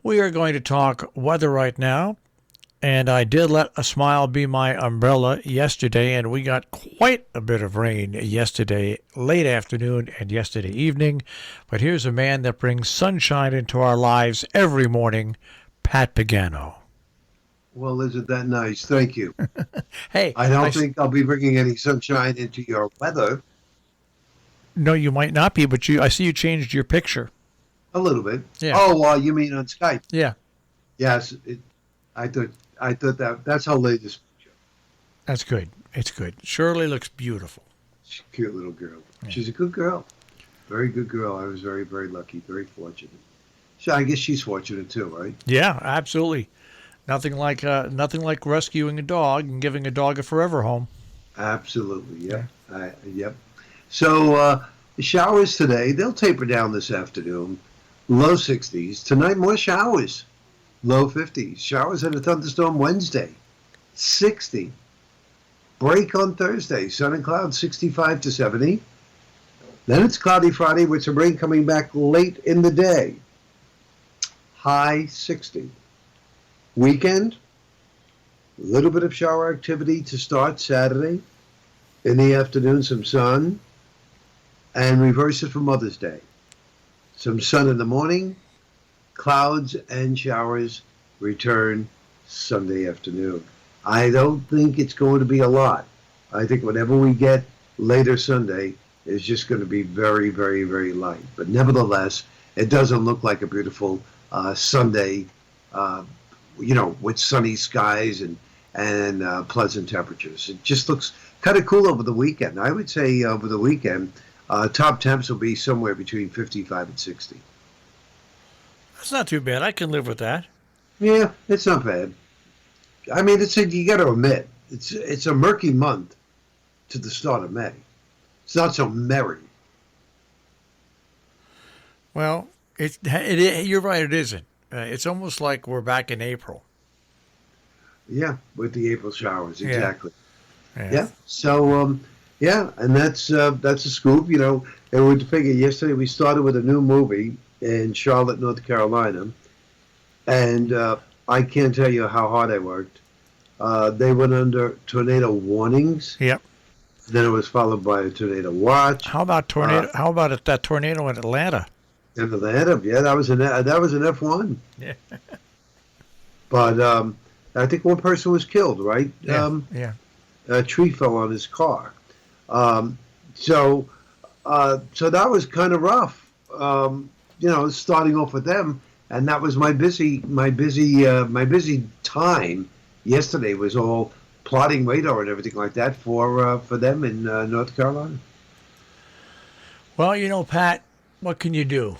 We are going to talk weather right now, and I did let a smile be my umbrella yesterday, and we got quite a bit of rain yesterday late afternoon and yesterday evening. But here's a man that brings sunshine into our lives every morning, Pat Pagano. Well, isn't that nice? Thank you. Hey, I don't think I'll be bringing any sunshine into your weather. no, you might not be, but I see you changed your picture. A little bit. Yeah, Oh, you mean on Skype? yeah, Yes. I thought. I thought that's how latest. that's good. It's good. Shirley looks beautiful. She's a cute little girl. Yeah, She's a good girl. Very good girl. I was very, very lucky. Very fortunate. So I guess she's fortunate too, right? yeah, absolutely. Nothing like rescuing a dog and giving a dog a forever home. Absolutely. Yeah. Yep. Yep. So the showers today, they'll taper down this afternoon. Low 60s. Tonight, more showers. Low 50s. Showers and a thunderstorm Wednesday. 60. Break on Thursday. Sun and clouds 65 to 70. Then it's cloudy Friday with some rain coming back late in the day. High 60. Weekend, a little bit of shower activity to start Saturday. In the afternoon, some sun. And reverse it for Mother's Day. Some sun in the morning, clouds and showers return Sunday afternoon. I don't think it's going to be a lot. I think whatever we get later Sunday is just going to be very, very, very light. But nevertheless, it doesn't look like a beautiful Sunday, with sunny skies and pleasant temperatures. It just looks kind of cool over the weekend. I would say over the weekend, top temps will be somewhere between 55 and 60. That's not too bad. I can live with that. Yeah, it's not bad. I mean, you got to admit, it's a murky month to the start of May. It's not so merry. Well, you're right. It isn't. It's almost like we're back in April. Yeah, with the April showers, Yeah, exactly. yeah. Yeah. So, yeah, and that's a scoop. And we figure yesterday we started with a new movie in Charlotte, North Carolina, and I can't tell you how hard I worked. They went under tornado warnings. Yep. Then it was followed by a tornado watch. How about tornado? How about that tornado in Atlanta? In Atlanta, yeah, that was an F1. Yeah, But I think one person was killed. Right? yeah, yeah. A tree fell on his car. Um, so so that was kind of rough. Starting off with them, and that was my busy time. Yesterday was all plotting radar and everything like that for them in North Carolina. Well, Pat, what can you do?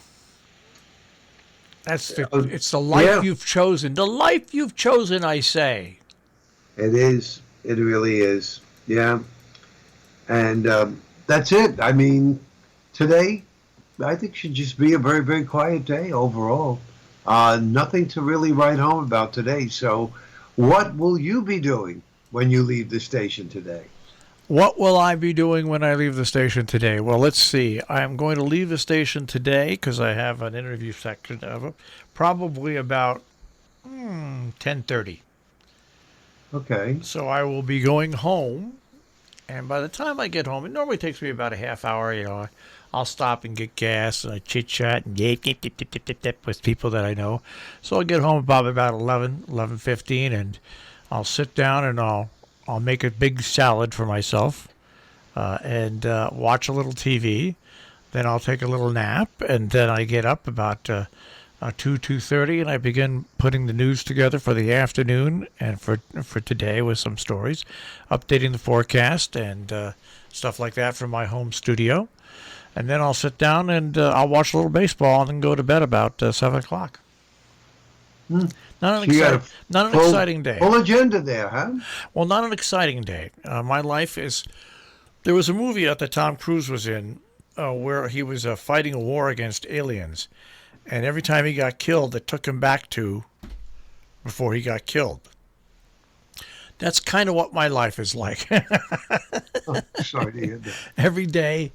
Uh, It's the life yeah, you've chosen. The life you've chosen, I say. it is. It really is. Yeah, and that's it. I mean, today I think should just be a very, very quiet day overall. Nothing to really write home about today. So, what will you be doing when you leave the station today? What will I be doing when I leave the station today? Well, let's see. I am going to leave the station today because I have an interview section of it, probably about 10:30. Okay. So I will be going home, and by the time I get home, it normally takes me about a half hour. I'll stop and get gas, and I chit chat and yip with people that I know. So I'll get home about 11:15, and I'll sit down and I'll make a big salad for myself, and watch a little TV. Then I'll take a little nap, and then I get up about 2:30, and I begin putting the news together for the afternoon and for today with some stories, updating the forecast and stuff like that from my home studio. And then I'll sit down and I'll watch a little baseball and then go to bed about 7 o'clock. Hmm. Not an So you got a exciting, not an full exciting day. full agenda there, huh? Well, not an exciting day. My life is. There was a movie that Tom Cruise was in where he was fighting a war against aliens, and every time he got killed, it took him back to before he got killed. That's kind of what my life is like. Oh, sorry to hear that. Every day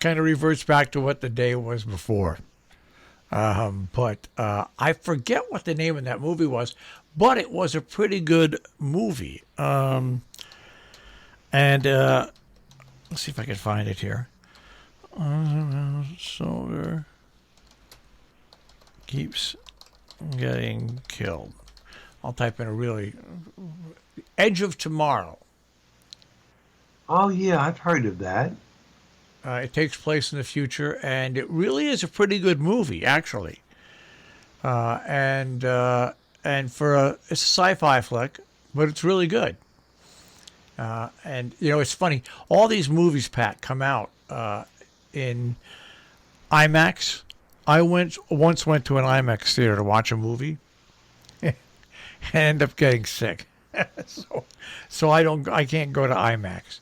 kind of reverts back to what the day was before. But I forget what the name of that movie was, but it was a pretty good movie. And let's see if I can find it here. Soldier keeps getting killed. I'll type in a really Edge of Tomorrow. Oh yeah, I've heard of that. It takes place in the future, and it really is a pretty good movie, actually. And for it's a sci-fi flick, but it's really good. And you know, it's funny. All these movies, Pat, come out in IMAX. I once went to an IMAX theater to watch a movie, and ended up getting sick. so I can't go to IMAX.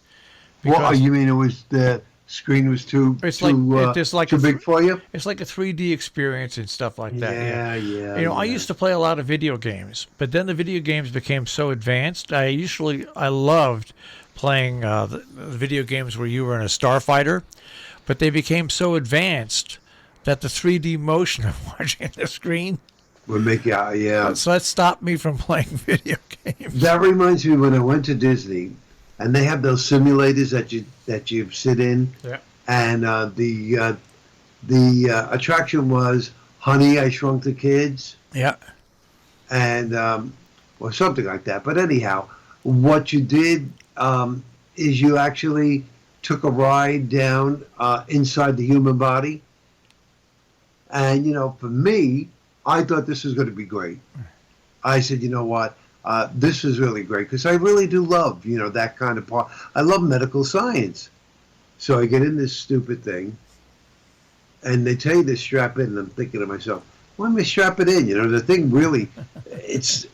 What you mean? It was the screen was too It's too like it's like too big for you? It's like a 3D experience and stuff like that. Yeah. You know, I used to play a lot of video games, but then the video games became so advanced. I loved playing the video games where you were in a starfighter, but they became so advanced that the 3D motion of watching the screen, would make you yeah. so that stopped me from playing video games. That reminds me when I went to Disney, and they have those simulators that you sit in, Yeah. and the attraction was Honey, I Shrunk the Kids, Yeah. and or something like that. But anyhow, what you did is you actually took a ride down inside the human body, and you know, for me, I thought this was going to be great. I said, you know what? This is really great because I really do love, you know, that kind of part. I love medical science. So I get in this stupid thing, and they tell you to strap in, and I'm thinking to myself, why am I strap it in? You know, the thing really, it's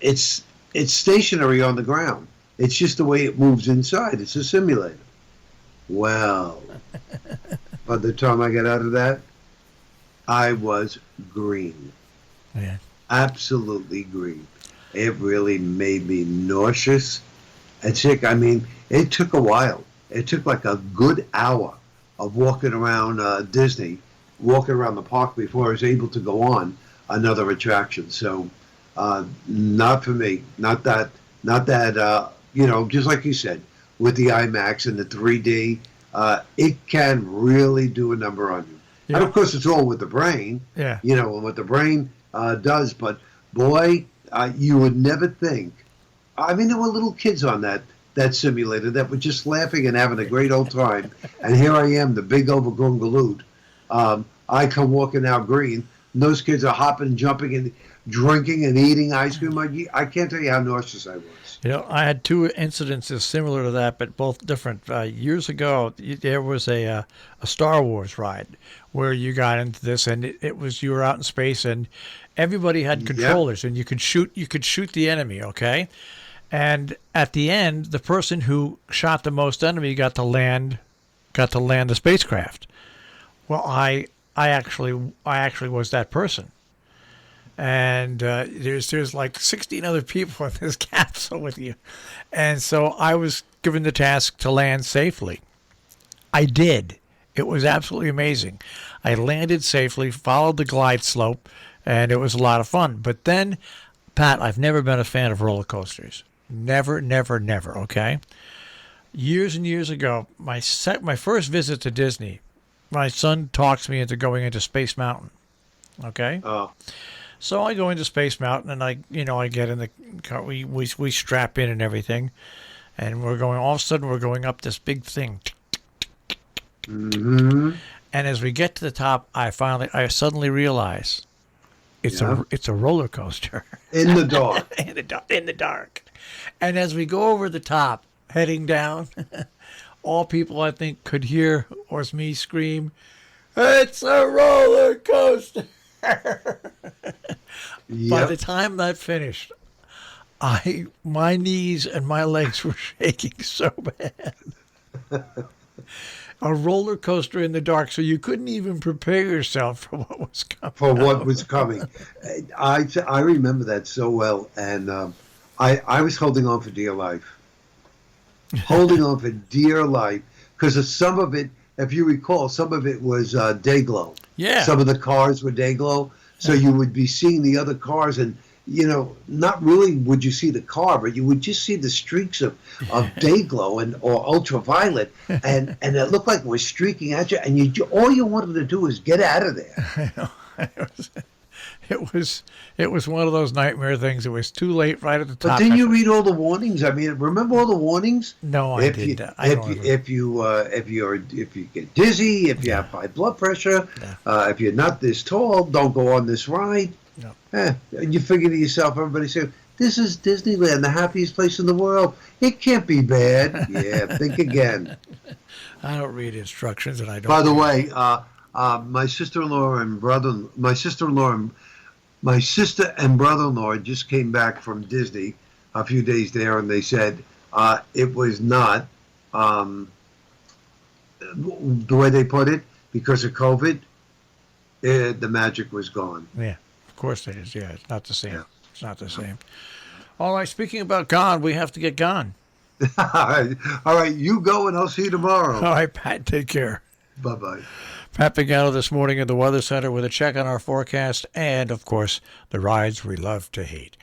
stationary on the ground. It's just the way it moves inside. It's a simulator. Well, by the time I got out of that, I was green. Yeah. Absolutely green. It really made me nauseous and sick. I mean, it took a while. It took like a good hour of walking around Disney, walking around the park before I was able to go on another attraction. So, not for me. Not that. You know, just like you said, with the IMAX and the 3D, it can really do a number on you. Yeah. And of course, it's all with the brain. Yeah. You know, and what the brain does. But boy, you would never think. I mean, there were little kids on that simulator that were just laughing and having a great old time. And here I am, the big overgrown galoot. I come walking out green. And those kids are hopping, jumping, and drinking and eating ice cream. I can't tell you how nauseous I was. You know, I had two incidences similar to that, but both different. Years ago, there was a Star Wars ride where you got into this, and it was you were out in space, and everybody had controllers, and you could shoot the enemy. Okay, and at the end, the person who shot the most enemy got to land the spacecraft. Well, I actually was that person. And there's like 16 other people in this capsule with you. And so I was given the task to land safely. I did. It was absolutely amazing. I landed safely, followed the glide slope, and it was a lot of fun. But then, Pat, I've never been a fan of roller coasters. Never, okay? Years and years ago, my first visit to Disney, my son talks me into going into Space Mountain, okay? Oh. So I go into Space Mountain, and I get in the car. We strap in and everything, and all of a sudden we're going up this big thing. Mm-hmm. And as we get to the top, I suddenly realize it's a roller coaster In the dark. in the dark. And as we go over the top, heading down, all people I think could hear was me scream, "It's a roller coaster!" By the time that finished, my knees and my legs were shaking so bad. A roller coaster in the dark, so you couldn't even prepare yourself for what was coming. I remember that so well, and I was holding on for dear life. Holding on for dear life, because some of it, if you recall, some of it was day glow. Yeah. Some of the cars were day glow. So you would be seeing the other cars, and not really would you see the car, but you would just see the streaks of day glow or ultraviolet, and it looked like it was streaking at you, and all you wanted to do was get out of there. It was one of those nightmare things. It was too late right at the top. But didn't you read all the warnings? I mean, remember all the warnings? No, I didn't. If you get dizzy, if you have high blood pressure, if you're not this tall, don't go on this ride. No. And you figure to yourself, everybody saying, this is Disneyland, the happiest place in the world. It can't be bad. Yeah, think again. I don't read instructions, and I don't. By the way, my sister and brother-in-law just came back from Disney a few days there, and they said it was not the way they put it, because of COVID, the magic was gone. Yeah, of course it is. Yeah, it's not the same. Yeah. It's not the same. All right, speaking about gone, we have to get gone. All right, you go, and I'll see you tomorrow. All right, Pat, take care. Bye-bye. Pat Pagano this morning at the Weather Center with a check on our forecast and, of course, the rides we love to hate.